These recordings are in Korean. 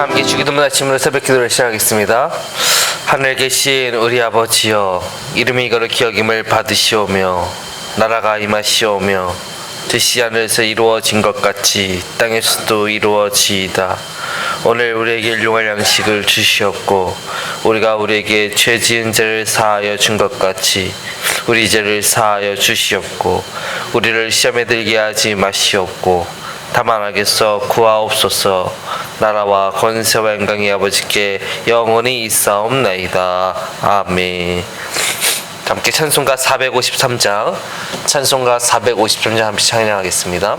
함께 주기도문 아침으로 새벽 기도를 시작하겠습니다. 하늘에 계신 우리 아버지여, 이름이 거룩히 기억임을 받으시오며 나라가 임하시오며 뜻이 하늘에서 이루어진 것 같이 땅에서도 이루어지이다. 오늘 우리에게 일용할 양식을 주시옵고 우리가 우리에게 죄 지은 죄를 사하여 준 것 같이 우리 죄를 사하여 주시옵고 우리를 시험에 들게 하지 마시옵고 다만 악에서 구하옵소서. 나라와 권세와 영광이 아버지께 영원히 있사옵나이다. 아멘. 함께 찬송가 453장 함께 찬양하겠습니다.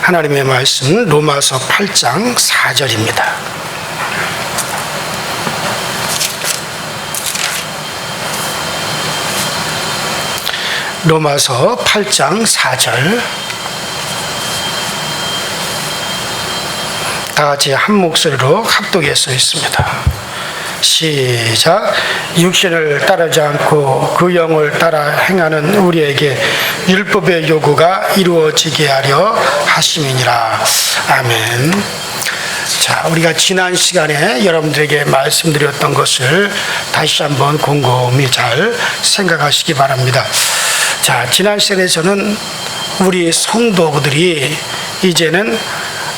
하나님의 말씀 로마서 8장 4절입니다. 로마서 8장 4절 다 같이 한 목소리로 합독해서 있습니다. 시작. 육신을 따르지 않고 그 영을 따라 행하는 우리에게 율법의 요구가 이루어지게 하려 하심이니라. 아멘. 자, 우리가 지난 시간에 여러분들에게 말씀드렸던 것을 다시 한번 곰곰이 잘 생각하시기 바랍니다. 자, 지난 시간에서는 우리 성도들이 이제는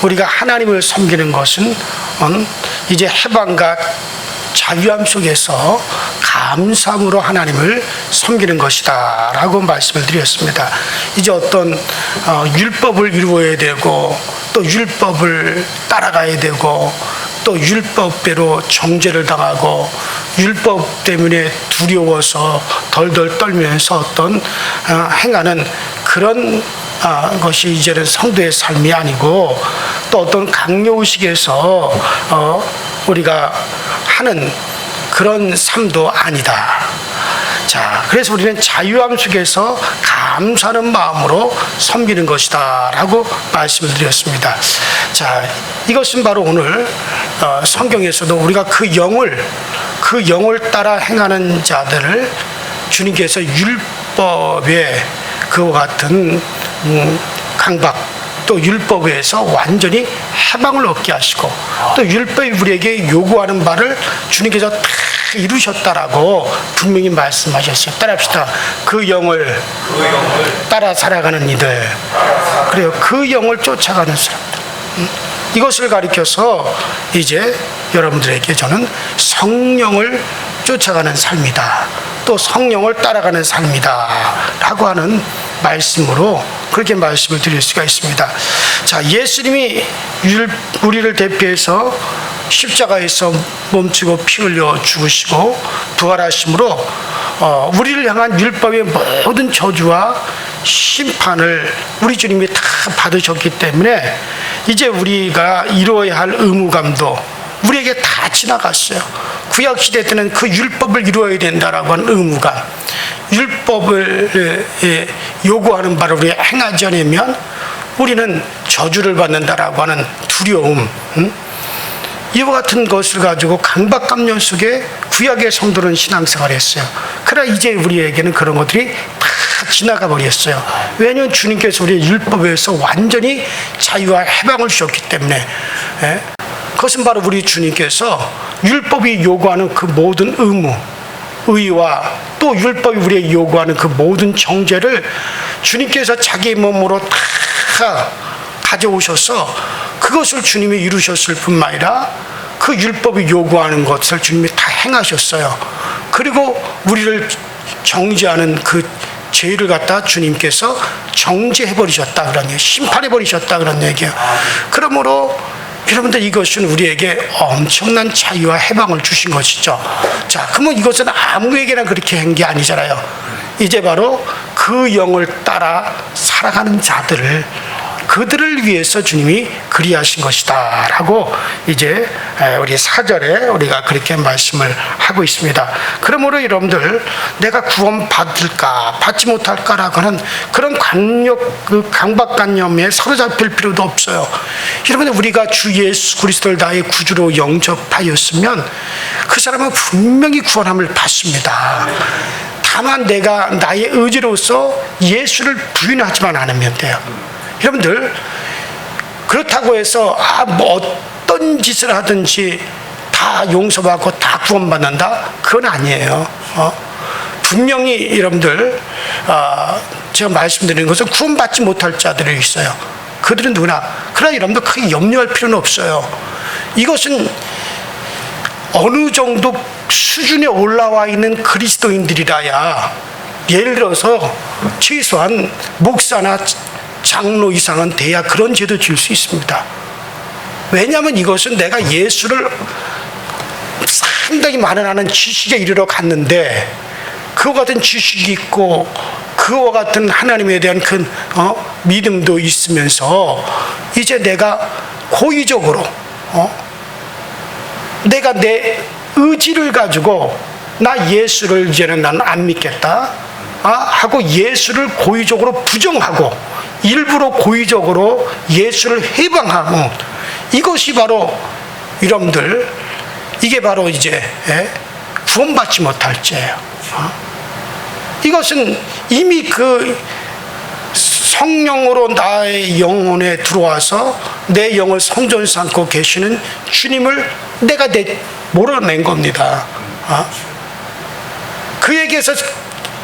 우리가 하나님을 섬기는 것은 이제 해방과 자유함 속에서 감사함으로 하나님을 섬기는 것이다 라고 말씀을 드렸습니다. 이제 어떤 율법을 이루어야 되고 또 율법을 따라가야 되고 또 율법대로 정죄를 당하고 율법 때문에 두려워서 덜덜 떨면서 어떤 행하는 그런 것이 이제는 성도의 삶이 아니고 또 어떤 강요의식에서 우리가 하는 그런 삶도 아니다. 자, 그래서 우리는 자유함 속에서 감사하는 마음으로 섬기는 것이다 라고 말씀을 드렸습니다. 자, 이것은 바로 오늘 성경에서도 우리가 그 영을 따라 행하는 자들을 주님께서 율법의 그와 같은 강박 또 율법에서 완전히 해방을 얻게 하시고 또 율법이 우리에게 요구하는 바를 주님께서 다 이루셨다라고 분명히 말씀하셨어요. 따라합시다. 그 영을 따라 살아가는 이들, 그래요. 그 영을 쫓아가는 사람들. 이것을 가리켜서 이제 여러분들에게 저는 성령을 쫓아가는 삶이다, 또 성령을 따라가는 삶이다 라고 하는 말씀으로 그렇게 말씀을 드릴 수가 있습니다. 자, 예수님이 우리를 대표해서 십자가에서 몸치고 피 흘려 죽으시고 부활하심으로 우리를 향한 율법의 모든 저주와 심판을 우리 주님이 다 받으셨기 때문에 이제 우리가 이루어야 할 의무감도 우리에게 다 지나갔어요. 구약시대 때는 그 율법을 이루어야 된다라고 하는 의무감, 율법을 요구하는 바를 우리가 행하지 않으면 우리는 저주를 받는다라고 하는 두려움, 이와 같은 것을 가지고 강박감정 속에 구약의 성도는 신앙생활을 했어요. 그러나 이제 우리에게는 그런 것들이 다 지나가 버렸어요. 왜냐하면 주님께서 우리의 율법에서 완전히 자유와 해방을 주셨기 때문에. 그것은 바로 우리 주님께서 율법이 요구하는 그 모든 의무, 의와 또 율법이 우리에게 요구하는 그 모든 정죄를 주님께서 자기 몸으로 다 가져오셔서 그것을 주님이 이루셨을 뿐만 아니라 그 율법이 요구하는 것을 주님이 다 행하셨어요. 그리고 우리를 정죄하는 그 죄를 갖다 주님께서 정죄해버리셨다 그런 얘기예요. 심판해버리셨다 그런 얘기예요. 그러므로 여러분들 이것은 우리에게 엄청난 자유와 해방을 주신 것이죠. 자, 그러면 이것은 아무에게나 그렇게 한 게 아니잖아요. 이제 바로 그 영을 따라 살아가는 자들을, 그들을 위해서 주님이 그리하신 것이다 라고 이제 우리 4절에 우리가 그렇게 말씀을 하고 있습니다. 그러므로 여러분들 내가 구원 받을까 받지 못할까라고 하는 그런 강박관념에 사로잡힐 필요도 없어요. 여러분, 우리가 주 예수 그리스도를 나의 구주로 영접하였으면 그 사람은 분명히 구원함을 받습니다. 다만 내가 나의 의지로서 예수를 부인하지만 않으면 돼요. 여러분들, 그렇다고 해서 뭐 어떤 짓을 하든지 다 용서받고 다 구원받는다? 그건 아니에요. 분명히 여러분들, 제가 말씀드리는 것은 구원받지 못할 자들이 있어요. 그들은 누구나. 그러나 여러분들 크게 염려할 필요는 없어요. 이것은 어느 정도 수준에 올라와 있는 그리스도인들이라야, 예를 들어서 최소한 목사나 장로 이상은 돼야 그런 죄도 지을 수 있습니다. 왜냐하면 이것은 내가 예수를 상당히 많은 지식에 이르러 갔는데 그와 같은 지식이 있고 그와 같은 하나님에 대한 큰 믿음도 있으면서 이제 내가 고의적으로 내가 내 의지를 가지고 나 예수를 이제는 나는 안 믿겠다 하고 예수를 고의적으로 부정하고 일부러 고의적으로 예수를 해방하고, 이것이 바로 여러분들, 이게 바로 이제 구원받지 못할 죄예요. 이것은 이미 그 성령으로 나의 영혼에 들어와서 내 영을 성전 삼고 계시는 주님을 내가 몰아낸 겁니다. 그에게서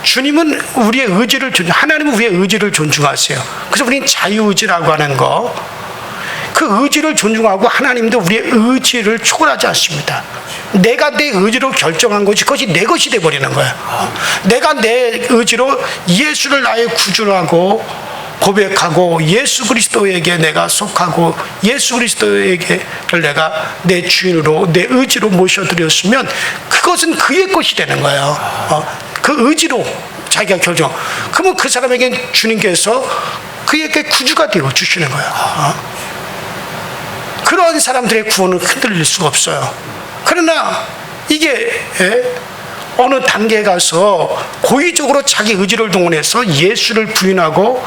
주님은 우리의 의지를 하나님은 우리의 의지를 존중하세요. 그래서 우리는 자유의지라고 하는 거, 그 의지를 존중하고 하나님도 우리의 의지를 초월하지 않습니다. 내가 내 의지로 결정한 것이 그것이 내 것이 돼버리는 거야. 내가 내 의지로 예수를 나의 구주로 하고 고백하고 예수 그리스도에게 내가 속하고 예수 그리스도에게를 내가 내 주인으로 내 의지로 모셔드렸으면 그것은 그의 것이 되는 거예요. 그 의지로 자기가 결정. 그러면 그 사람에게 주님께서 그에게 구주가 되어 주시는 거예요. 그런 사람들의 구원은 흔들릴 수가 없어요. 그러나 이게 어느 단계에 가서 고의적으로 자기 의지를 동원해서 예수를 부인하고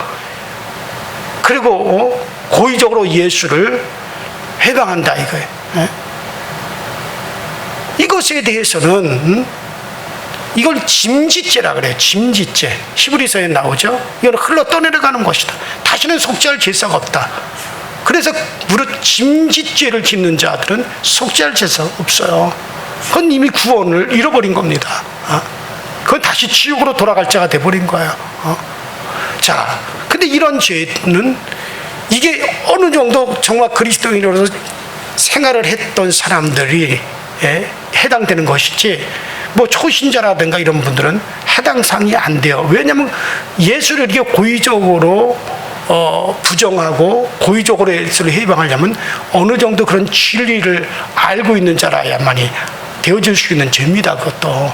그리고 고의적으로 예수를 회방한다 이거예요. 이것에 대해서는 이걸 짐짓죄라 그래요. 짐짓죄. 히브리서에 나오죠. 이건 흘러 떠내려가는 것이다. 다시는 속죄할 제사가 없다. 그래서 무릇 짐짓죄를 짓는 자들은 속죄할 제사가 없어요. 그건 이미 구원을 잃어버린 겁니다. 그건 다시 지옥으로 돌아갈 자가 돼버린 거예요. 자, 근데 이런 죄는 이게 어느 정도 정말 그리스도인으로서 생활을 했던 사람들이 해당되는 것이지, 뭐 초신자라든가 이런 분들은 해당 사항이 안 돼요. 왜냐하면 예수를 이렇게 고의적으로 부정하고 고의적으로 예수를 해방하려면 어느 정도 그런 진리를 알고 있는 자라야만이 되어질 수 있는 죄입니다. 그것도.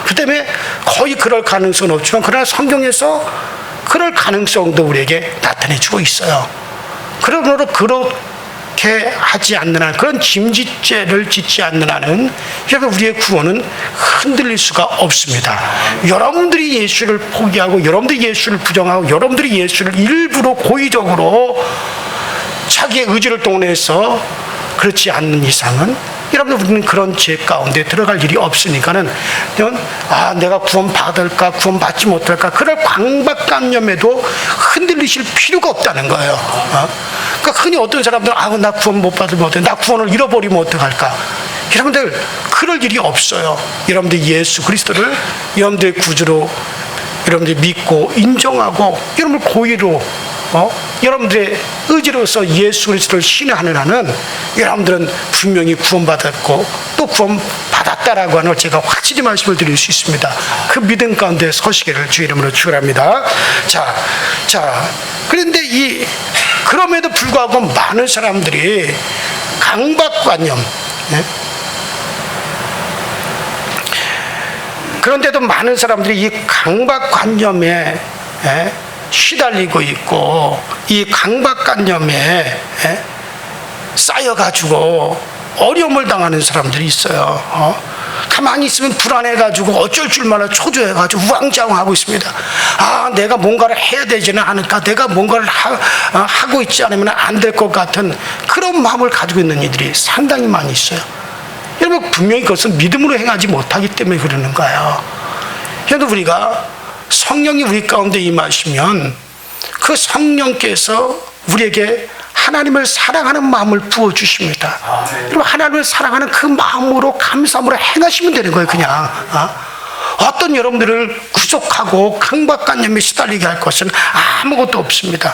그 때문에 거의 그럴 가능성은 없지만 그러나 성경에서 그럴 가능성도 우리에게 나타내주고 있어요. 그러므로 그렇게 하지 않는 한, 그런 짐짓죄를 짓지 않는 한은 우리의 구원은 흔들릴 수가 없습니다. 여러분들이 예수를 포기하고 여러분들이 예수를 부정하고 여러분들이 예수를 일부러 고의적으로 자기의 의지를 동원해서 그렇지 않는 이상은 여러분들 우리는 그런 죄 가운데 들어갈 일이 없으니까는 내가 구원 받을까 구원 받지 못할까 그럴 강박관념에도 흔들리실 필요가 없다는 거예요. 그러니까 흔히 어떤 사람들은 나 구원 못 받으면 어떡해, 나 구원을 잃어버리면 어떡할까. 여러분들 그럴 일이 없어요. 여러분들 예수 그리스도를 여러분들의 구주로 여러분들이 믿고 인정하고 여러분들 고의로 여러분들의 의지로서 예수 그리스도를 신뢰하는 한은 여러분들은 분명히 구원받았고 또 구원받았다라고 하는 걸 제가 확실히 말씀을 드릴 수 있습니다. 그 믿음 가운데 서시기를 주 이름으로 축원합니다. 자, 그런데 그럼에도 불구하고 많은 사람들이 강박관념, 그런데도 많은 사람들이 이 강박관념에 시달리고 있고 이 강박관념에 쌓여가지고 어려움을 당하는 사람들이 있어요. 가만히 있으면 불안해가지고 어쩔 줄 몰라 초조해가지고 우왕좌왕하고 있습니다. 내가 뭔가를 해야 되지는 않을까, 내가 뭔가를 하고 있지 않으면 안 될 것 같은 그런 마음을 가지고 있는 이들이 상당히 많이 있어요. 여러분 분명히 그것은 믿음으로 행하지 못하기 때문에 그러는 거예요. 그래도 우리가 성령이 우리 가운데 임하시면 그 성령께서 우리에게 하나님을 사랑하는 마음을 부어주십니다. 그럼 하나님을 사랑하는 그 마음으로 감사함으로 행하시면 되는 거예요. 그냥 어떤 여러분들을 구속하고 강박관념에 시달리게 할 것은 아무것도 없습니다.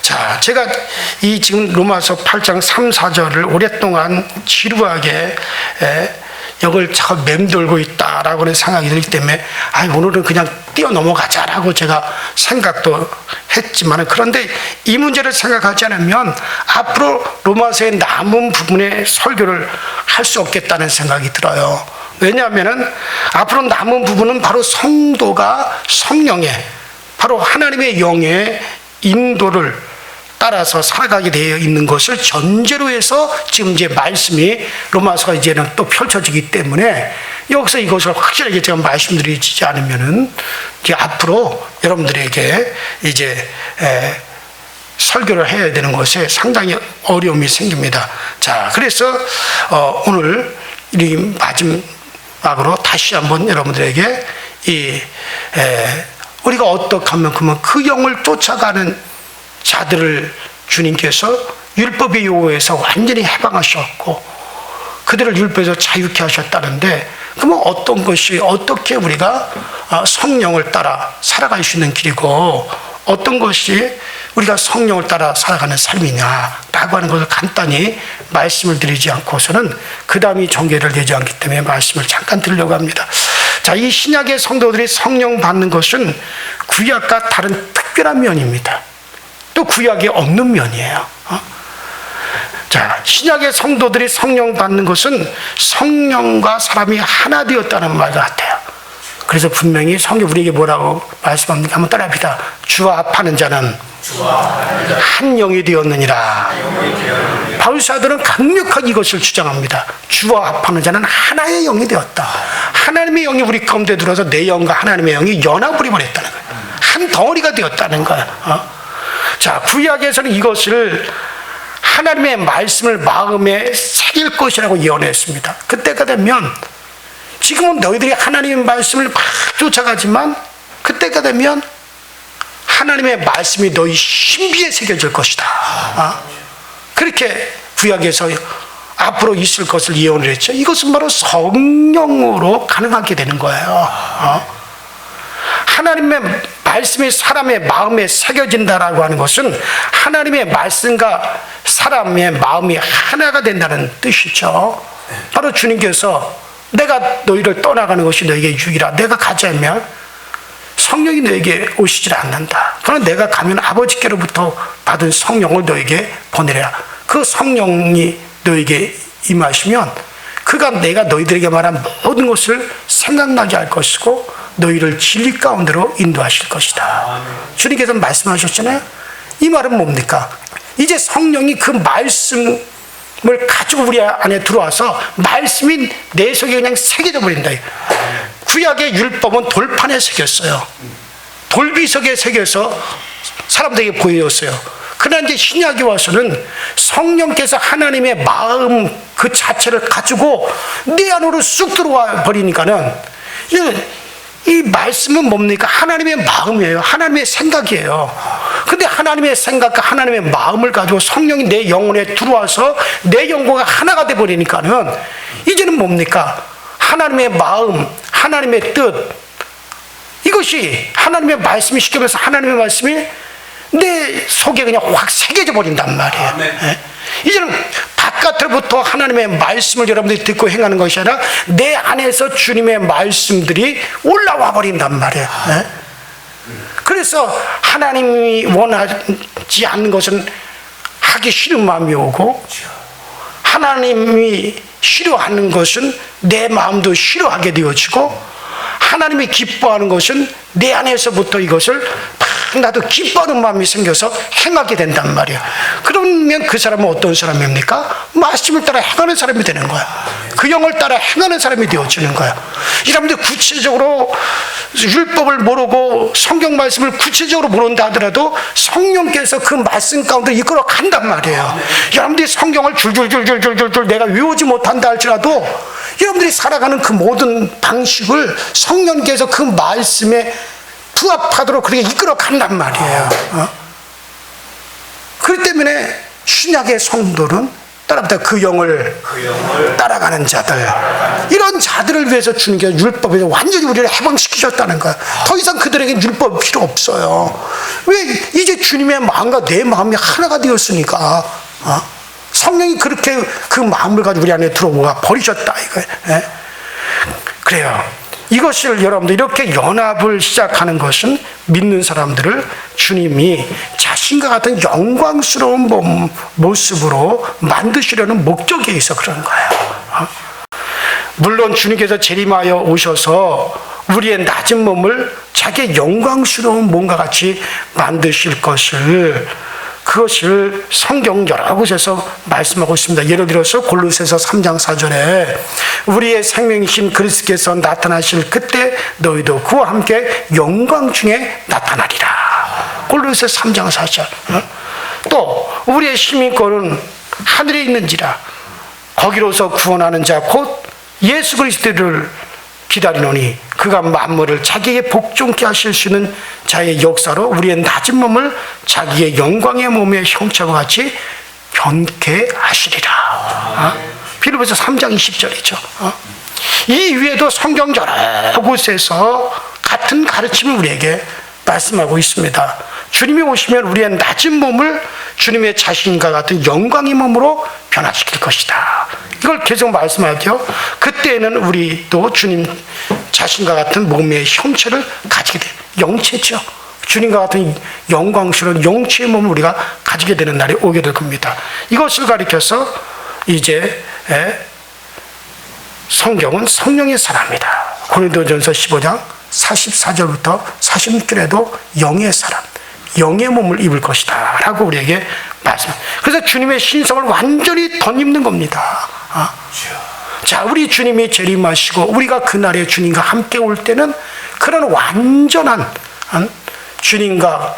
자, 제가 지금 로마서 8장 3, 4절을 오랫동안 지루하게 이걸 참 맴돌고 있다라고 하는 생각이 들기 때문에 오늘은 그냥 뛰어넘어가자라고 제가 생각도 했지만, 그런데 이 문제를 생각하지 않으면 앞으로 로마서의 남은 부분의 설교를 할 수 없겠다는 생각이 들어요. 왜냐하면 앞으로 남은 부분은 바로 성도가 성령의, 바로 하나님의 영의 인도를 따라서 살아가게 되어 있는 것을 전제로 해서 지금 이제 말씀이 로마서가 이제는 또 펼쳐지기 때문에 여기서 이것을 확실하게 제가 말씀드리지 않으면은 이제 앞으로 여러분들에게 이제 설교를 해야 되는 것에 상당히 어려움이 생깁니다. 자, 그래서 오늘 이 마지막으로 다시 한번 여러분들에게 우리가 어떻게 하면 그러면 그 영을 쫓아가는 자들을 주님께서 율법의 요구에서 완전히 해방하셨고 그들을 율법에서 자유케 하셨다는데, 그러면 어떤 것이 어떻게 우리가 성령을 따라 살아갈 수 있는 길이고 어떤 것이 우리가 성령을 따라 살아가는 삶이냐라고 하는 것을 간단히 말씀을 드리지 않고서는 그 다음이 전개를 되지 않기 때문에 말씀을 잠깐 드리려고 합니다. 자, 이 신약의 성도들이 성령 받는 것은 구약과 다른 특별한 면입니다. 또 구약에 없는 면이에요. 자, 신약의 성도들이 성령 받는 것은 성령과 사람이 하나 되었다는 말 같아요. 그래서 분명히 성경 우리에게 뭐라고 말씀합니까? 한번 따라합시다. 주와 합하는 자는 한 영이 되었느니라. 바울 사도는 강력하게 이것을 주장합니다. 주와 합하는 자는 하나의 영이 되었다. 하나님의 영이 우리 가운데 들어서 내 영과 하나님의 영이 연합을 해버렸다는 거예요. 한 덩어리가 되었다는 거예요. 자, 구약에서는 이것을 하나님의 말씀을 마음에 새길 것이라고 예언했습니다. 그때가 되면 지금은 너희들이 하나님의 말씀을 막 쫓아가지만 그때가 되면 하나님의 말씀이 너희 신비에 새겨질 것이다. 그렇게 구약에서 앞으로 있을 것을 예언을 했죠. 이것은 바로 성령으로 가능하게 되는 거예요. 하나님의 말씀이 사람의 마음에 새겨진다라고 하는 것은 하나님의 말씀과 사람의 마음이 하나가 된다는 뜻이죠. 바로 주님께서 내가 너희를 떠나가는 것이 너에게 유익이라. 내가 가지 않으면 성령이 너에게 오시질 않는다. 그러나 내가 가면 아버지께로부터 받은 성령을 너에게 보내라. 그 성령이 너에게 임하시면 그가 내가 너희들에게 말한 모든 것을 생각나게 할 것이고 너희를 진리 가운데로 인도하실 것이다. 주님께서 말씀하셨잖아요. 이 말은 뭡니까? 이제 성령이 그 말씀을 가지고 우리 안에 들어와서 말씀이 내 속에 그냥 새겨져 버린다. 구약의 율법은 돌판에 새겼어요. 돌비석에 새겨서 사람들에게 보여줬어요. 그러나 이제 신약에 와서는 성령께서 하나님의 마음 그 자체를 가지고 내 안으로 쑥 들어와 버리니까는 이 말씀은 뭡니까? 하나님의 마음이에요. 하나님의 생각이에요. 근데 하나님의 생각과 하나님의 마음을 가지고 성령이 내 영혼에 들어와서 내 영혼과 하나가 돼 버리니까는 이제는 뭡니까? 하나님의 마음, 하나님의 뜻, 이것이 하나님의 말씀이 시키면서 하나님의 말씀이 내 속에 그냥 확 새겨져 버린단 말이에요. 네. 이제는 바깥으로부터 하나님의 말씀을 여러분들이 듣고 행하는 것이 아니라 내 안에서 주님의 말씀들이 올라와 버린단 말이에요. 네. 그래서 하나님이 원하지 않는 것은 하기 싫은 마음이 오고 하나님이 싫어하는 것은 내 마음도 싫어하게 되어지고 하나님이 기뻐하는 것은 내 안에서부터 이것을 나도 기뻐하는 마음이 생겨서 행하게 된단 말이야. 그러면 그 사람은 어떤 사람입니까? 말씀을 따라 행하는 사람이 되는 거야. 그 영을 따라 행하는 사람이 되어지는 거야. 여러분들 구체적으로 율법을 모르고 성경 말씀을 구체적으로 모른다 하더라도 성령께서 그 말씀 가운데 이끌어 간단 말이에요. 여러분들이 성경을 줄줄줄줄줄줄 내가 외우지 못한다 할지라도 여러분들이 살아가는 그 모든 방식을 성령께서 그 말씀에 부합하도록 그렇게 이끌어 간단 말이에요. 그렇기 때문에 신약의 성도는 따라붙어 그 영을 따라가는 자들, 이런 자들을 위해서 주님께서 율법에서 완전히 우리를 해방시키셨다는 거야. 더 이상 그들에게 율법 필요 없어요. 왜? 이제 주님의 마음과 내 마음이 하나가 되었으니까. 성령이 그렇게 그 마음을 가지고 우리 안에 들어와 버리셨다 이거예요. 그래요. 이것을 여러분들 이렇게 연합을 시작하는 것은 믿는 사람들을 주님이 자신과 같은 영광스러운 모습으로 만드시려는 목적에 있어 그런 거예요. 물론 주님께서 재림하여 오셔서 우리의 낮은 몸을 자기의 영광스러운 몸과 같이 만드실 것을, 그것을 성경 여러 곳에서 말씀하고 있습니다. 예를 들어서 골로새서 3장 4절에 우리의 생명이신 그리스도께서 나타나실 그때 너희도 그와 함께 영광 중에 나타나리라. 골로새서 3장 4절. 또 우리의 시민권은 하늘에 있는지라 거기로서 구원하는 자 곧 예수 그리스도를 기다리노니 그가 만물을 자기에게 복종케 하실 수 있는 자의 역사로 우리의 낮은 몸을 자기의 영광의 몸의 형체와 같이 변케 하시리라. 빌립보서 3장 20절이죠. 이 위에도 성경 여러 곳에서 같은 가르침을 우리에게 말씀하고 있습니다. 주님이 오시면 우리의 낮은 몸을 주님의 자신과 같은 영광의 몸으로 변화시킬 것이다. 이걸 계속 말씀하죠. 그때는 우리도 주님 자신과 같은 몸의 형체를 가지게 돼. 영체죠. 주님과 같은 영광스러운 영체의 몸을 우리가 가지게 되는 날이 오게 될 겁니다. 이것을 가리켜서 이제 성경은 성령의 사람이다. 고린도전서 15장 44절부터 46절에도 영의 사람, 영의 몸을 입을 것이다 라고 우리에게 말씀합니다. 그래서 주님의 신성을 완전히 덧입는 겁니다. 자, 우리 주님이 재림하시고 우리가 그날에 주님과 함께 올 때는 그런 완전한 주님과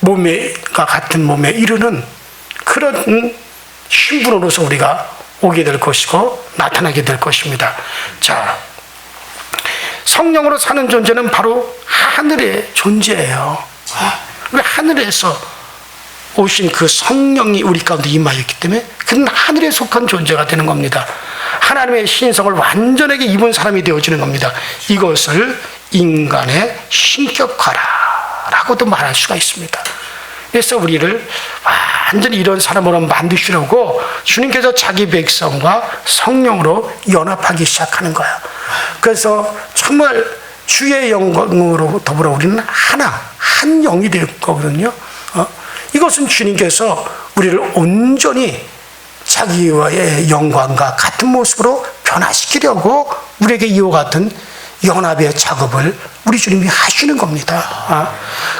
몸과 같은 몸에 이르는 그런 신분으로서 우리가 오게 될 것이고 나타나게 될 것입니다. 자, 성령으로 사는 존재는 바로 하늘의 존재예요. 우리 하늘에서 오신 그 성령이 우리 가운데 임하였기 때문에 그는 하늘에 속한 존재가 되는 겁니다. 하나님의 신성을 완전하게 입은 사람이 되어지는 겁니다. 이것을 인간의 신격화라고도 말할 수가 있습니다. 그래서 우리를 완전히 이런 사람으로 만드시려고 주님께서 자기 백성과 성령으로 연합하기 시작하는 거예요. 그래서 정말 주의 영광으로 더불어 우리는 하나, 한 영이 될 거거든요. 이것은 주님께서 우리를 온전히 자기와의 영광과 같은 모습으로 변화시키려고 우리에게 이와 같은 연합의 작업을 우리 주님이 하시는 겁니다.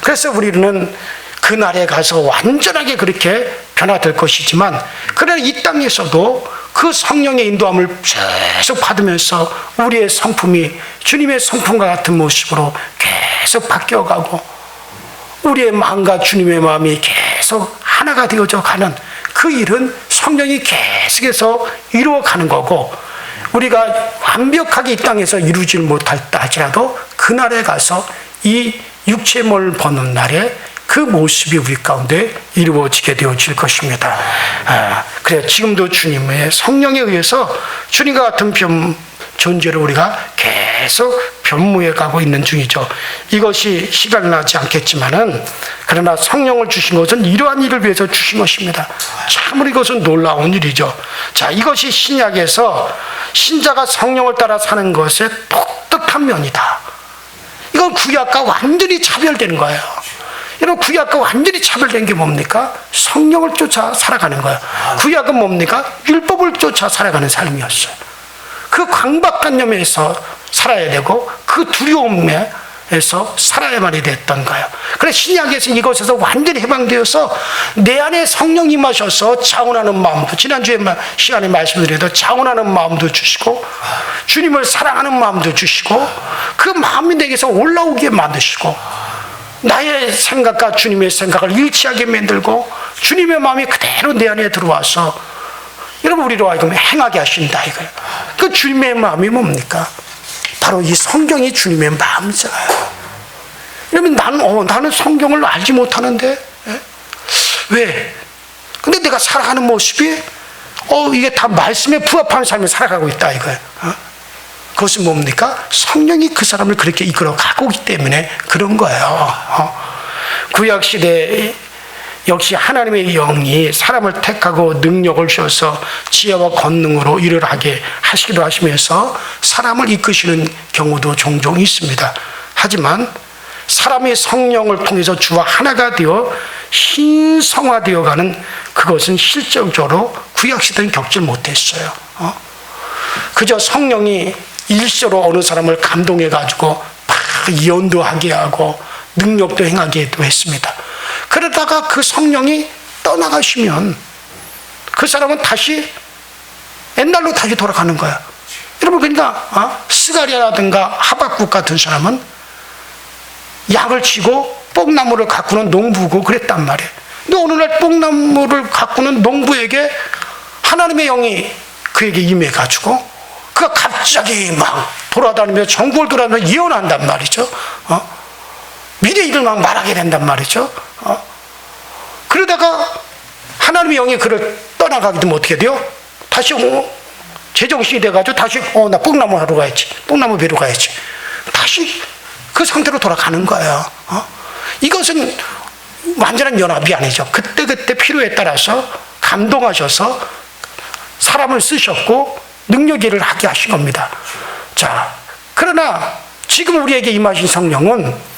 그래서 우리는 그날에 가서 완전하게 그렇게 변화될 것이지만, 그러나 이 땅에서도 그 성령의 인도함을 계속 받으면서 우리의 성품이 주님의 성품과 같은 모습으로 계속 바뀌어가고, 우리의 마음과 주님의 마음이 계속 하나가 되어져 가는 그 일은 성령이 계속해서 이루어가는 거고, 우리가 완벽하게 이 땅에서 이루지 못했다 하지라도 그날에 가서 이 육체의 몸을 벗는 날에 그 모습이 우리 가운데 이루어지게 되어질 것입니다. 그래, 지금도 주님의 성령에 의해서 주님과 같은 존재를 우리가 계속 변모해 가고 있는 중이죠. 이것이 시간이 나지 않겠지만은, 그러나 성령을 주신 것은 이러한 일을 위해서 주신 것입니다. 참으로 이것은 놀라운 일이죠. 자, 이것이 신약에서 신자가 성령을 따라 사는 것의 독특한 면이다. 이건 구약과 완전히 차별되는 거예요. 여러분, 구약과 완전히 차별된 게 뭡니까? 성령을 쫓아 살아가는 거예요. 구약은 뭡니까? 율법을 쫓아 살아가는 삶이었어요. 그 강박관념에서 살아야 되고 그 두려움에서 살아야만이 됐던 거예요. 그래서 신약에서 이것에서 완전히 해방되어서 내 안에 성령이 임하셔서 자원하는 마음도, 지난주에 시간에 말씀드려도 자원하는 마음도 주시고 주님을 사랑하는 마음도 주시고 그 마음이 내게서 올라오게 만드시고 나의 생각과 주님의 생각을 일치하게 만들고 주님의 마음이 그대로 내 안에 들어와서 여러분 우리로 하여금 행하게 하신다 이거예요. 그 주님의 마음이 뭡니까? 바로 이 성경이 주님의 마음이잖아요. 여러분 나는 성경을 알지 못하는데 왜? 근데 내가 살아가는 모습이 이게 다 말씀에 부합하는 삶을 살아가고 있다 이거예요. 그것은 뭡니까? 성령이 그 사람을 그렇게 이끌어 가고 있기 때문에 그런 거예요. 구약시대 역시 하나님의 영이 사람을 택하고 능력을 주셔서 지혜와 권능으로 일을 하게 하시기도 하시면서 사람을 이끄시는 경우도 종종 있습니다. 하지만 사람의 성령을 통해서 주와 하나가 되어 신성화되어가는 그것은 실질적으로 구약시대는 겪지 못했어요. 그저 성령이 일시로 어느 사람을 감동해가지고 막 연도하게 하고 능력도 행하게도 했습니다. 그러다가 그 성령이 떠나가시면 그 사람은 다시 옛날로 다시 돌아가는 거야. 여러분, 그러니까 스가랴라든가 하박국 같은 사람은 약을 치고 뽕나무를 가꾸는 농부고 그랬단 말이에요. 근데 어느 날 뽕나무를 가꾸는 농부에게 하나님의 영이 그에게 임해가지고 그가 갑자기 막 돌아다니며 전국을 돌아다니며 예언한단 말이죠. 미래 일을 막 말하게 된단 말이죠. 그러다가 하나님의 영이 그를 떠나가게 되면 어떻게 돼요? 다시 제정신이 돼가지고 다시 나 뽕나무 하러 가야지, 뽕나무 베러 가야지, 다시 그 상태로 돌아가는 거예요. 이것은 완전한 연합이 아니죠. 그때그때 필요에 따라서 감동하셔서 사람을 쓰셨고 능력 일을 하게 하신 겁니다. 자, 그러나 지금 우리에게 임하신 성령은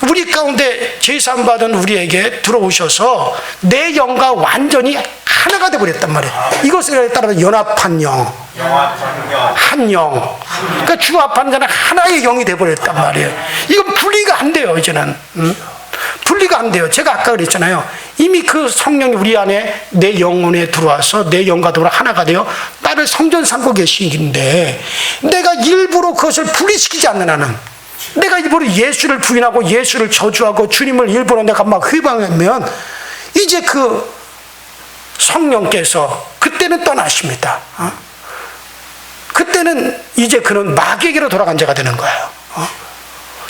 우리 가운데 제사함 받은 우리에게 들어오셔서 내 영과 완전히 하나가 되어버렸단 말이에요. 이것에 따라서 연합한 영, 한 영. 그러니까 주 합한 자는 하나의 영이 되어버렸단 말이에요. 이건 분리가 안 돼요, 이제는. 분리가 안 돼요. 제가 아까 그랬잖아요. 이미 그 성령이 우리 안에 내 영혼에 들어와서 내 영과 더불어 하나가 되어 나를 성전 삼고 계시는데, 내가 일부러 그것을 분리시키지 않는 한은, 내가 일부러 예수를 부인하고 예수를 저주하고 주님을 일부러 내가 막 회방하면 이제 그 성령께서 그때는 떠나십니다. 그때는 이제 그는 마귀에게로 돌아간 자가 되는 거예요.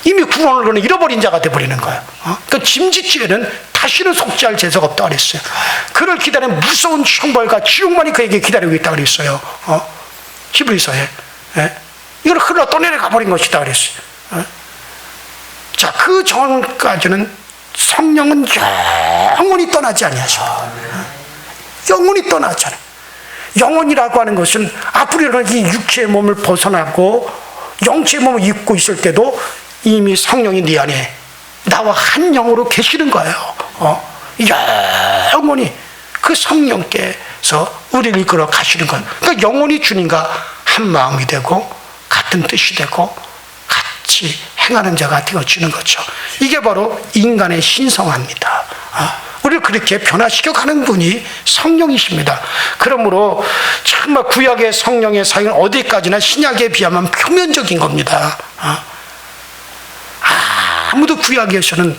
이미 구원을 잃어버린 자가 되어버리는 거예요. 그 짐짓죄는 다시는 속죄할 재수가 없다고 그랬어요. 그를 기다리는 무서운 형벌과 지옥만이 그에게 기다리고 있다고 그랬어요. 히브리서에. 이걸 흘러 떠내려가 버린 것이다 그랬어요. 자, 그 전까지는 성령은 영원히 떠나지 아니하십니다. 영원히 떠나지 않아요. 영혼이라고 하는 것은 앞으로는 이 육체의 몸을 벗어나고 영체의 몸을 입고 있을 때도 이미 성령이 네 안에 나와 한 영으로 계시는 거예요. 영원히 그 성령께서 우리를 이끌어 가시는 거예요. 그러니까 영원히 주님과 한 마음이 되고 같은 뜻이 되고 같이 행하는 자가 되어지는 거죠. 이게 바로 인간의 신성화입니다. 우리를 그렇게 변화시켜 가는 분이 성령이십니다. 그러므로 정말 구약의 성령의 사역은 어디까지나 신약에 비하면 표면적인 겁니다. 아무도 구약에서는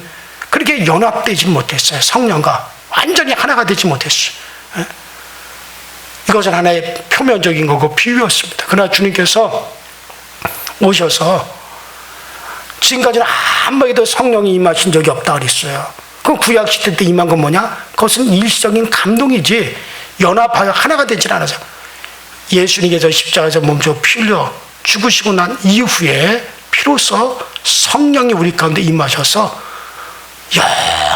그렇게 연합되지 못했어요. 성령과 완전히 하나가 되지 못했어요. 이것은 하나의 표면적인 거고 비유였습니다. 그러나 주님께서 오셔서 지금까지는 한 번에도 성령이 임하신 적이 없다 그랬어요. 그 구약 시대 때 임한 건 뭐냐? 그것은 일시적인 감동이지 연합하여 하나가 되질 않아서 예수님께서 십자가에서 몸소 피 흘려 죽으시고 난 이후에 비로소 성령이 우리 가운데 임하셔서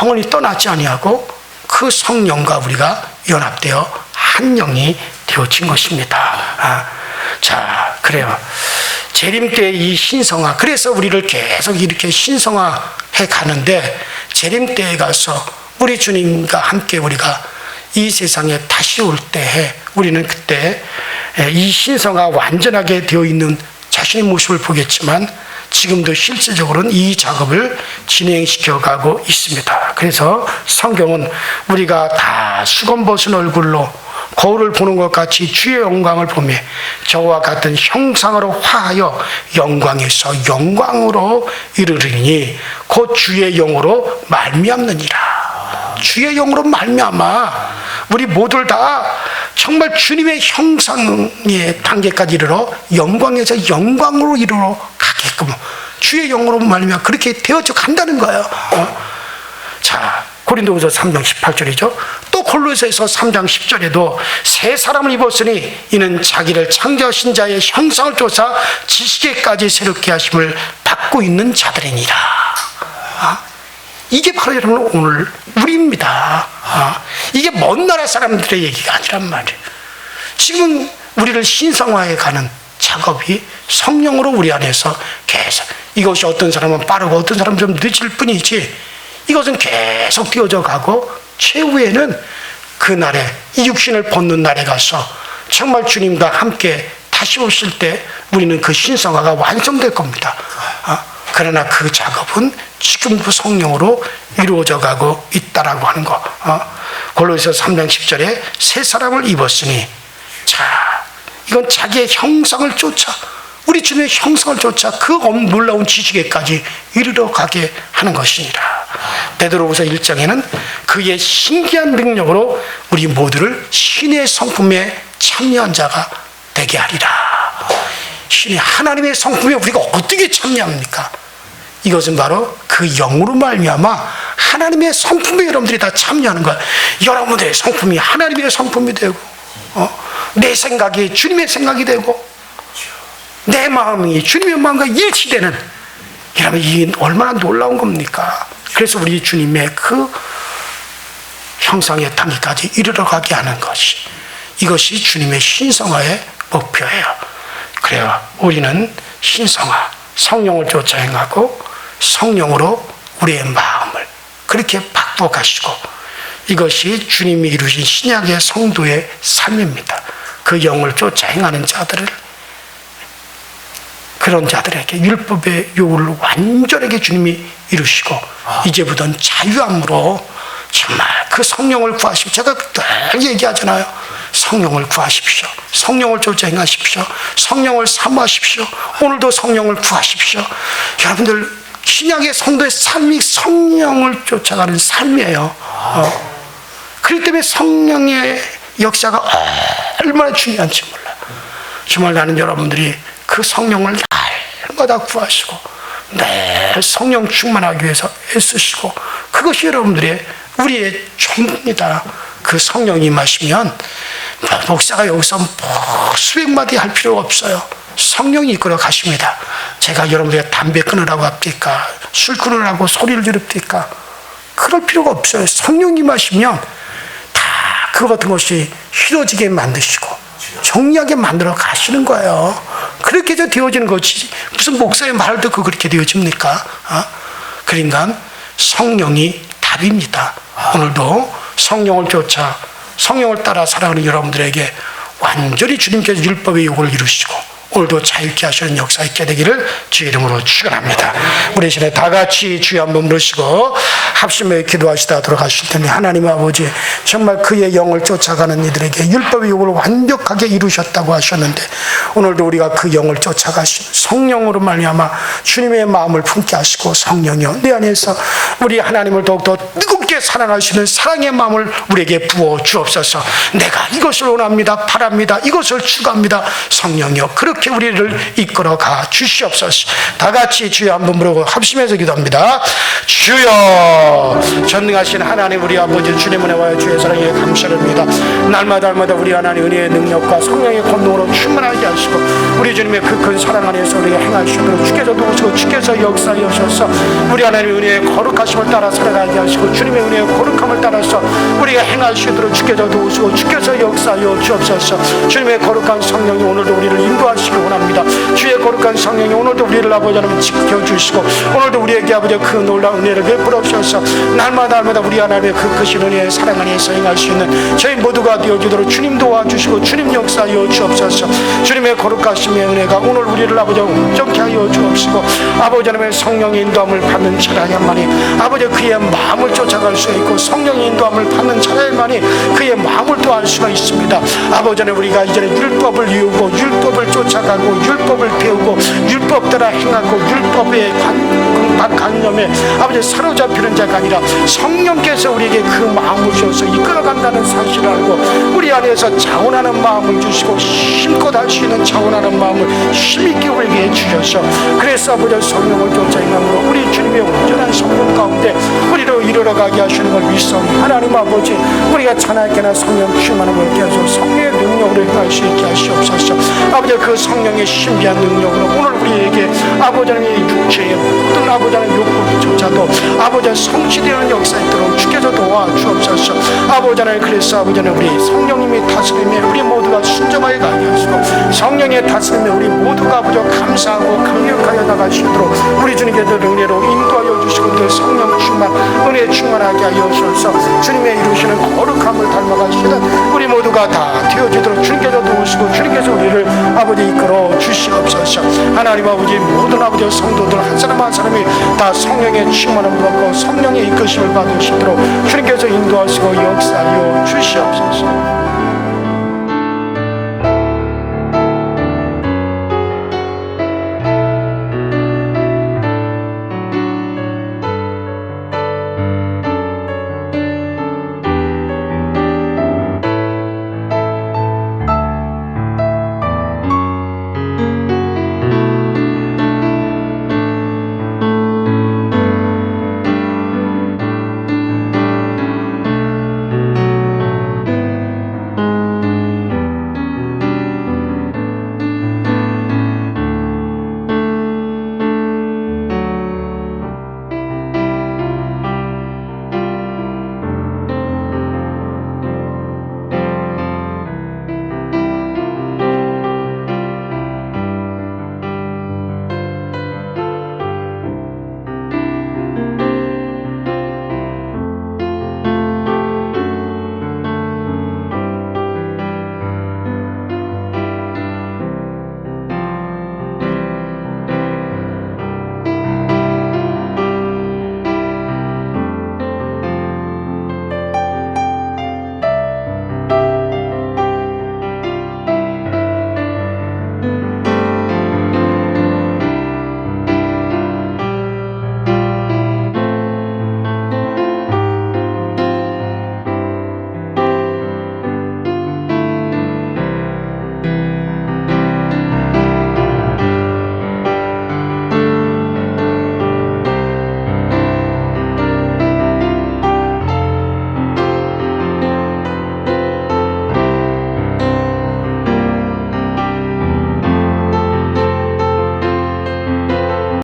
영원히 떠나지 아니하고 그 성령과 우리가 연합되어 한 영이 되어진 것입니다. 자, 그래요. 재림 때의 이 신성화, 그래서 우리를 계속 이렇게 신성화해 가는데, 재림 때에 가서 우리 주님과 함께 우리가 이 세상에 다시 올 때에 우리는 그때 이 신성화 완전하게 되어 있는 자신의 모습을 보겠지만, 지금도 실질적으로는 이 작업을 진행시켜 가고 있습니다. 그래서 성경은 우리가 다 수건 벗은 얼굴로 거울을 보는 것 같이 주의 영광을 보며 저와 같은 형상으로 화하여 영광에서 영광으로 이르리니 곧 주의 영으로 말미암느니라. 주의 영으로 말미암아 우리 모두를 다 정말 주님의 형상의 단계까지 이르러 영광에서 영광으로 이르러 가게끔 주의 영으로 말미암아 그렇게 되어져 간다는 거예요. 자, 고린도후서 3장 18절이죠. 또 골로새서 3장 10절에도 새 사람을 입었으니 이는 자기를 창조하신 자의 형상을 쫓아 지식에까지 새롭게 하심을 받고 있는 자들이니라. 이게 바로 여러분 오늘 우리입니다. 이게 먼 나라 사람들의 얘기가 아니란 말이에요. 지금 우리를 신성화해 가는 작업이 성령으로 우리 안에서 계속, 이것이 어떤 사람은 빠르고 어떤 사람은 좀 늦을 뿐이지 이것은 계속 되어져 가고 최후에는 그날에 이 육신을 벗는 날에 가서 정말 주님과 함께 다시 오실 때 우리는 그 신성화가 완성될 겁니다. 그러나 그 작업은 지금도 성령으로 이루어져 가고 있다라고 하는 거. 골로새서 3장 10절에 새 사람을 입었으니, 자, 이건 자기의 형상을 쫓아, 우리 주님의 형상을 쫓아 그 놀라운 지식에까지 이르러 가게 하는 것이니라. 베드로후서 1장에는 그의 신기한 능력으로 우리 모두를 신의 성품에 참여한 자가 되게 하리라. 신의 하나님의 성품에 우리가 어떻게 참여합니까? 이것은 바로 그 영으로 말미암아 하나님의 성품에 여러분들이 다 참여하는 거야. 여러분들의 성품이 하나님의 성품이 되고 내 생각이 주님의 생각이 되고 내 마음이 주님의 마음과 일치되는, 여러분 이게 얼마나 놀라운 겁니까? 그래서 우리 주님의 그 형상의 단계까지 이르러가게 하는 것이, 이것이 주님의 신성화의 목표예요. 그래요, 우리는 신성화, 성령을 쫓아 행하고 성령으로 우리의 마음을 그렇게 바꾸어 가시고, 이것이 주님이 이루신 신약의 성도의 삶입니다. 그 영을 쫓아 행하는 자들을, 그런 자들에게 율법의 요구를 완전하게 주님이 이루시고 이제부터는 자유함으로 정말 그 성령을 구하십시오. 제가 늘 얘기하잖아요. 성령을 구하십시오. 성령을 쫓아 행하십시오. 성령을 사모하십시오. 오늘도 성령을 구하십시오. 여러분들 신약의 성도의 삶이 성령을 쫓아가는 삶이에요. 그렇기 때문에 성령의 역사가 얼마나 중요한지 몰라요. 정말 나는 여러분들이 그 성령을 날마다 구하시고 늘 성령 충만하기 위해서 애쓰시고, 그것이 여러분들의 우리의 전부입니다. 그 성령이 임하시면 목사가 여기서 수백 마디 할 필요가 없어요. 성령이 이끌어 가십니다. 제가 여러분들에게 담배 끊으라고 합니까? 술 끊으라고 소리를 지릅니까? 그럴 필요가 없어요. 성령이 임하시면 다 그거 같은 것이 싫어지게 만드시고 정리하게 만들어 가시는 거예요. 그렇게 되어지는 것이 무슨 목사의 말을 듣고 그렇게 되어집니까? 그러니까 성령이 답입니다. 오늘도 성령을 쫓아 성령을 따라 살아가는 여러분들에게 완전히 주님께서 율법의 요구를 이루시고 오늘도 자유케 하시는 역사 있게 되기를 주의 이름으로 축원합니다. 우리 시간에 다 같이 주여 한번 부르시고 합심해 기도하시다 돌아가실 텐데, 하나님 아버지, 정말 그의 영을 쫓아가는 이들에게 율법의 요구를 완벽하게 이루셨다고 하셨는데, 오늘도 우리가 그 영을 쫓아가신 성령으로 말미암아 주님의 마음을 품게 하시고, 성령이여 내 안에서 우리 하나님을 더욱더 뜨겁게 사랑하시는 사랑의 마음을 우리에게 부어 주옵소서. 내가 이것을 원합니다, 바랍니다, 이것을 추구합니다. 성령이여 그렇게 우리를 이끌어가 주시옵소서. 다 같이 주여 한번 부르고 합심해서 기도합니다. 주여, 전능하신 하나님 우리 아버지, 주님 은혜와 주의 사랑에 감사합니다. 날마다 우리 하나님 은혜의 능력과 성령의 권능으로 충만하게 하시고 우리 주님의 그 큰 사랑 안에서 우리가 행하시도록 주께서 도우시고 주께서 역사하셔서 우리 하나님의 은혜의 거룩하심을 따라 살아가게 하시고 주님의 은혜의 거룩함을 따라서 우리가 행하시도록 주께서 도우시고 주께서 역사하여 주옵소서. 주님의 거룩한 성령이 오늘도 우리를 인도하시기 원합니다. 주의 거룩한 성령이 오늘도 우리를 아버지 하나님 지켜주시고 오늘도 우리에게 아버지 그 놀라운 은혜를 베풀어 주셔서 날마다 우리 하나님의 그 크신 은혜의 사랑 안에서 행할 수 있는 저희 모두가 되어주도록 주님 도와주시고 주님 역사하여 주옵소서. 주님의 거룩하심의 은혜가 오늘 우리를 아버지 온전케 하여 주옵시고 아버지 하나님의 성령의 인도함을 받는 자라야만이 아버지 그의 마음을 쫓아갈 수 있고 성령의 인도함을 받는 자라야만이 그의 마음을 또 알 수가 있습니다. 아버지 하나님 우리가 이제는 율법을 이루고 율법을 쫓아가고 율법을 배우고 율법 따라 행하고 율법의 강념에 아버지 사로잡히는 자가 아니라 성령께서 우리에게 그 마음을 주셔서 이끌어간다는 사실을 알고 우리 안에서 자원하는 마음을 주시고 힘껏 할 수 있는 자원하는 마음을 힘있게 우리에게 주셔서 그래서 아버지 성령을 쫓아 행함으로 우리 주님의 온전한 성령 가운데 우리로 이르러가게 하시는 걸 믿사오니 하나님 아버지, 우리가 자나깨나 성령 충만함을 얻게 하셔서 성령의 능력으로 행할 수 있게 하시옵소서. 아버지 그 성령의 신비한 능력으로 오늘 우리에게 아버지 하나님의 육체의 모든 아버지 하나님의 욕구조차도 아버지 성취되는 역사 있도록 주께서 도와주옵소서. 아버지 하나님 그래서 아버지 하나님 우리 성령님이 다스림에 우리 모두가 순종하게 가게 하시고 성령의 다스림에 우리 모두가 아버지 감사하고 강력하여 나가시도록 우리 주님께서 은혜로 인도하여 주시고 그 성령 충만 은혜 충만하게 하여 주셔서 주님의 이루시는 거룩함을 닮아가시는 우리 모두가 다 되어지도록 주님께서 도우시고 주님께서 우리를 아버지 이끌어 주시옵소서. 하나님 아버지 모든 아버지 성도들 한 사람 한 사람이 다 성령의 충만함을 받고 성령의 이끄심을 받으시도록 주님께서 인도하시고 역사하여 주시옵소서.